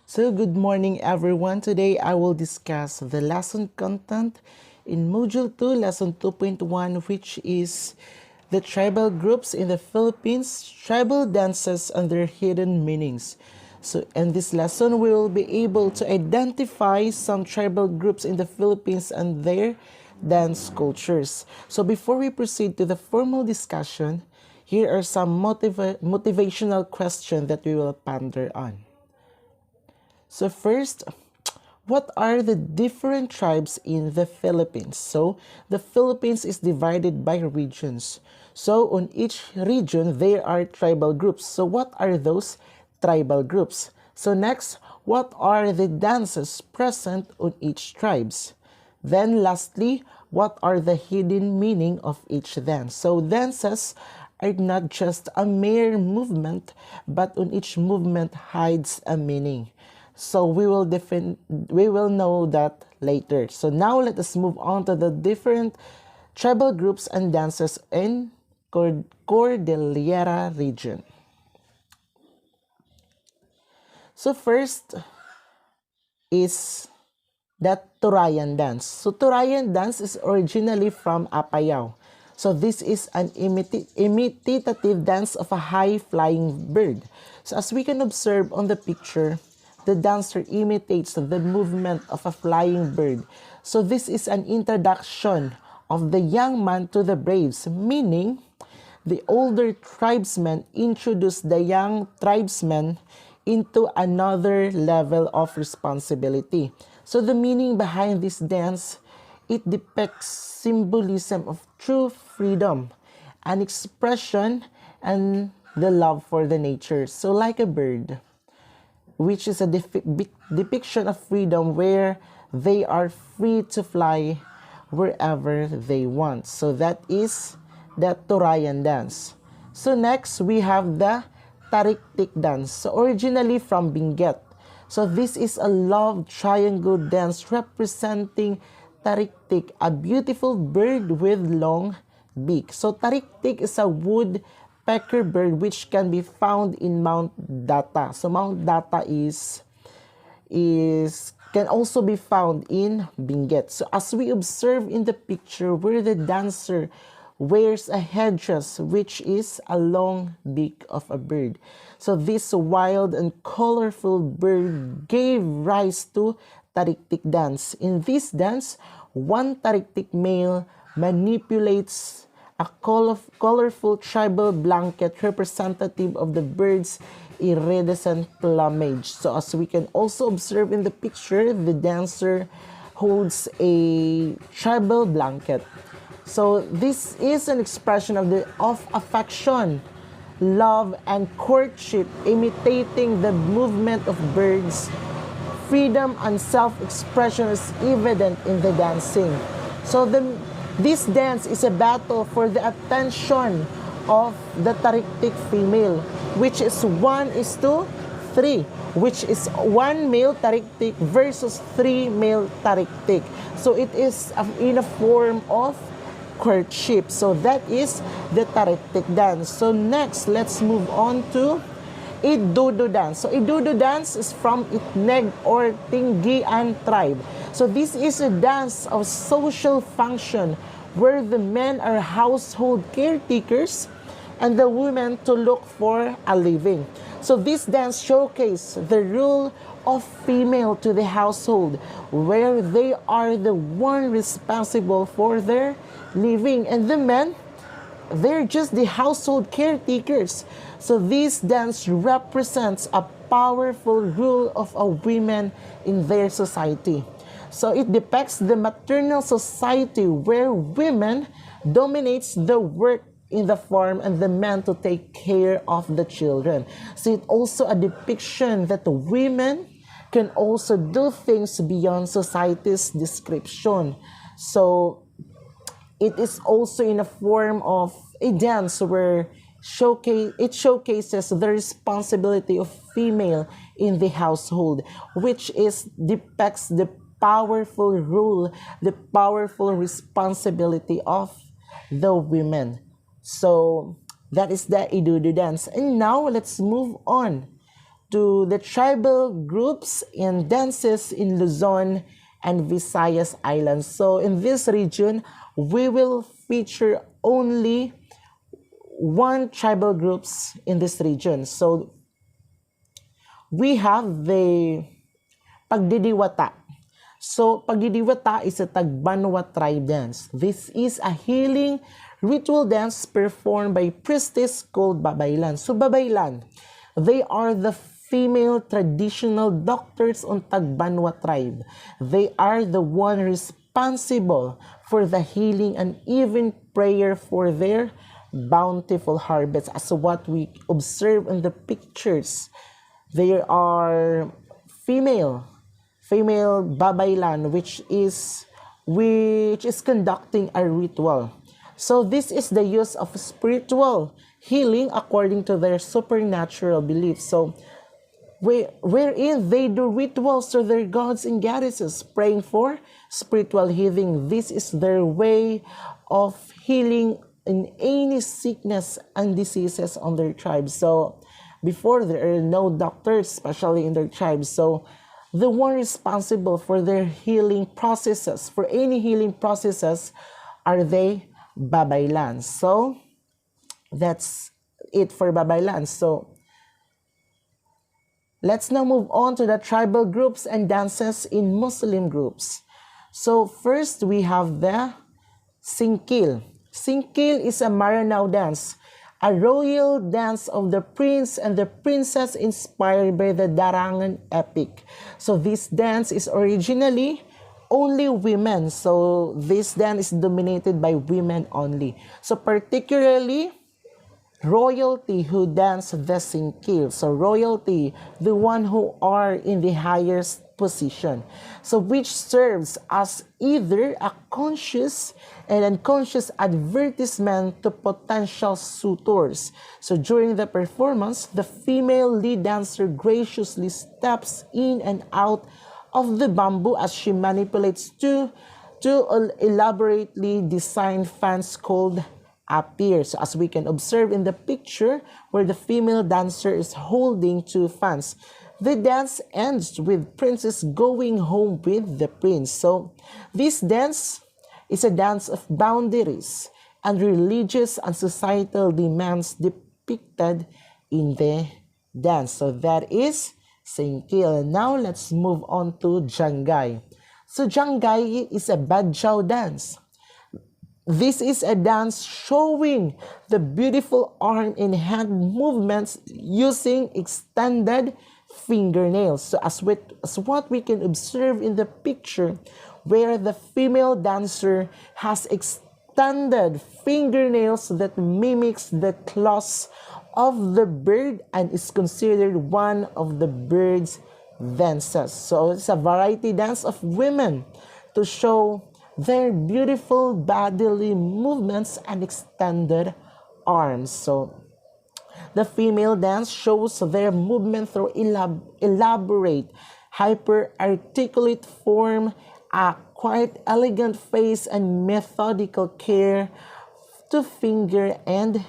So, good morning, everyone. Today I will discuss the lesson content in Module 2, Lesson 2.1, which is the tribal groups in the Philippines, tribal dances and their hidden meanings. So, in this lesson, we will be able to identify some tribal groups in the Philippines and their dance cultures. So, before we proceed to the formal discussion, here are some motivational questions that we will ponder on. So first, what are the different tribes in the Philippines? So the Philippines is divided by regions. So on each region, there are tribal groups. So what are those tribal groups? So next, what are the dances present on each tribes? Then lastly, what are the hidden meaning of each dance? So dances are not just a mere movement, but on each movement hides a meaning. So we will know that later. So now let us move on to the different tribal groups and dances in Cordillera region. So first is the Turayan dance. So Turayan dance is originally from Apayao. So this is an imitative dance of a high-flying bird. So as we can observe on the picture, the dancer imitates the movement of a flying bird. So this is an introduction of the young man to the braves, meaning the older tribesmen introduced the young tribesmen into another level of responsibility. So the meaning behind this dance, it depicts symbolism of true freedom, an expression, and the love for the nature. So like a bird, which is a depiction of freedom where they are free to fly wherever they want. So that is the Turayan dance. So next, we have the Tariktik dance. So originally from Benguet. So this is a love triangle dance representing Tariktik, a beautiful bird with long beak. So Tariktik is a woodpecker bird which can be found in Mount Data. So Mount Data can also be found in Benguet. So as we observe in the picture where the dancer wears a headdress which is a long beak of a bird. So this wild and colorful bird gave rise to Tariktik dance. In this dance, one Tariktik male manipulates a colorful tribal blanket representative of the bird's iridescent plumage. So as we can also observe in the picture, the dancer holds a tribal blanket. So this is an expression of affection, love, and courtship, imitating the movement of birds. Freedom and self-expression is evident in the dancing. So this dance is a battle for the attention of the Tariktik female, which is 1:3, which is 1 male Tariktik versus 3 male Tariktik. So it is in a form of courtship. So that is the Tariktik dance. So next, let's move on to Idudu dance. So Idudu dance is from Itneg or Tinggian tribe. So this is a dance of social function where the men are household caretakers and the women to look for a living. So this dance showcases the role of female to the household where they are the one responsible for their living, and the men, they're just the household caretakers. So this dance represents a powerful role of a woman in their society. So it depicts the maternal society where women dominates the work in the farm and the men to take care of the children. So it's also a depiction that the women can also do things beyond society's description. So it is also in a form of a dance where it showcases the responsibility of female in the household, which depicts the powerful role, the powerful responsibility of the women. So that is the Idudu dance. And now let's move on to the tribal groups and dances in Luzon and Visayas Islands. So in this region, we will feature only one tribal groups in this region. So we have the Pagdidiwata. So Pagdidiwata is a Tagbanwa tribe dance. This is a healing ritual dance performed by priestess called Babaylan. So Babaylan, they are the female traditional doctors on Tagbanwa tribe. They are the one responsible for the healing and even prayer for their bountiful harvest, as what we observe in the pictures. They are female Babaylan, which is conducting a ritual. So this is the use of spiritual healing according to their supernatural beliefs. So wherein they do rituals to their gods and goddesses, praying for spiritual healing. This is their way of healing in any sickness and diseases on their tribe. So before, there are no doctors, especially in their tribe. So the one responsible for their healing processes, for any healing processes, are they Babaylan. So that's it for Babaylan. So let's now move on to the tribal groups and dances in Muslim groups. So first, we have the Singkil. Singkil is a Maranao dance, a royal dance of the prince and the princess inspired by the Darangan epic. So this dance is originally only women. So this dance is dominated by women only. So particularly royalty who dance the Singkil. So royalty, the one who are in the highest position. So which serves as either a conscious and unconscious advertisement to potential suitors. So during the performance, the female lead dancer graciously steps in and out of the bamboo as she manipulates two elaborately designed fans called appears, as we can observe in the picture where the female dancer is holding two fans. The dance ends with princess going home with the prince. So this dance is a dance of boundaries and religious and societal demands depicted in the dance. So that is Singkil. Now let's move on to Jangay. So Jangay is a Badjao dance. This is a dance showing the beautiful arm and hand movements using extended fingernails. So as what we can observe in the picture, where the female dancer has extended fingernails that mimics the claws of the bird and is considered one of the bird's dances. So it's a variety dance of women to show their beautiful bodily movements and extended arms. So the female dance shows their movement through elaborate, hyper-articulate form, a quite elegant face, and methodical care to finger and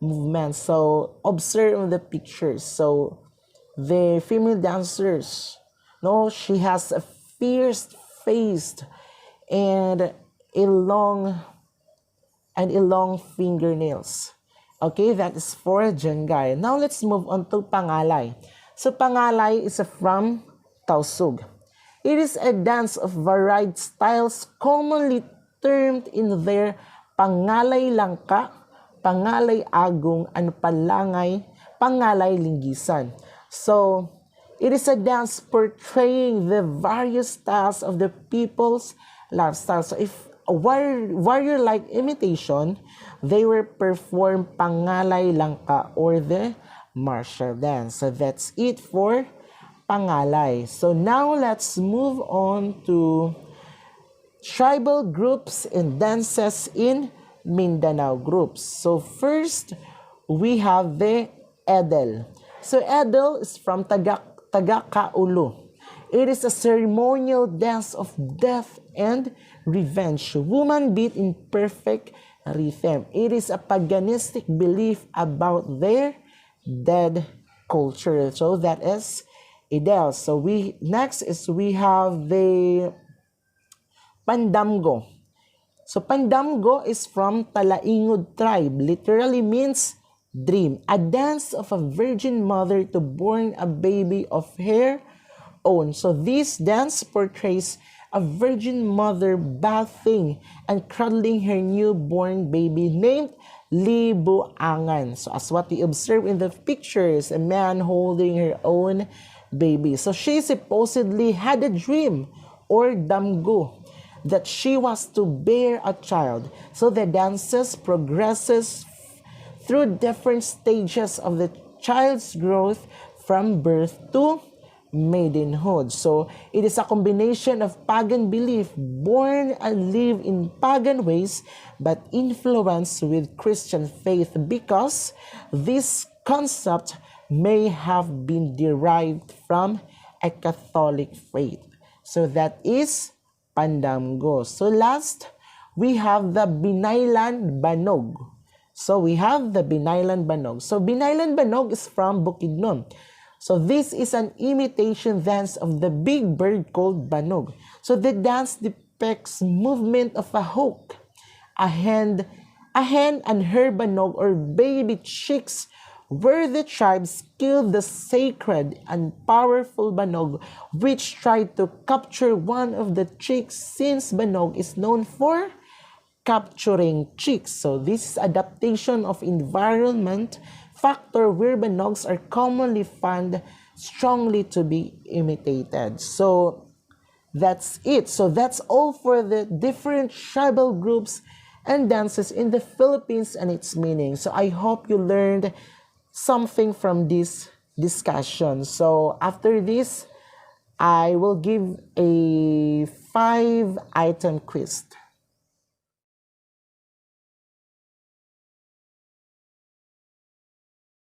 movement. So observe the pictures. So the female dancers, no, she has a fierce face and long fingernails. Okay, that is for Jangay. Now let's move on to Pangalay. So Pangalay is from Tausug. It is a dance of varied styles commonly termed in their Pangalay Langka, Pangalay Agong, and Pangalay Linggisan. So it is a dance portraying the various styles of the people's lifestyle. So if a warrior-like imitation, they will perform Pangalay Langka or the martial dance. So that's it for Pangalay. So now let's move on to tribal groups and dances in Mindanao groups. So first, we have the Edel. So Edel is from Tagakaulu. It is a ceremonial dance of death and revenge. Woman beat in perfect rhythm. It is a paganistic belief about their dead culture. So that is Idel. So we have the Pandamgo. So Pandamgo is from Talaingod tribe, literally means dream, a dance of a virgin mother to born a baby of her own. So this dance portrays a virgin mother bathing and cradling her newborn baby named Libuangan. So as what we observe in the pictures, a man holding her own baby. So she supposedly had a dream or damgo that she was to bear a child. So the dances progresses through different stages of the child's growth from birth to maidenhood. So it is a combination of pagan belief, born and live in pagan ways, but influenced with Christian faith because this concept may have been derived from a Catholic faith. So that is Pandamgo. So last, we have the Binaylan Banog. So we have the Binaylan Banog. So Binaylan Banog is from Bukidnon. So this is an imitation dance of the big bird called Banog. So the dance depicts movement of a hawk, a hen and her banog or baby chicks, where the tribes killed the sacred and powerful banog, which tried to capture one of the chicks, since banog is known for capturing chicks. So this is adaptation of environment factor where banogs are commonly found strongly to be imitated. So that's it. So that's all for the different tribal groups and dances in the Philippines and its meaning. So I hope you learned something from this discussion. So after this, I will give a 5-item quiz.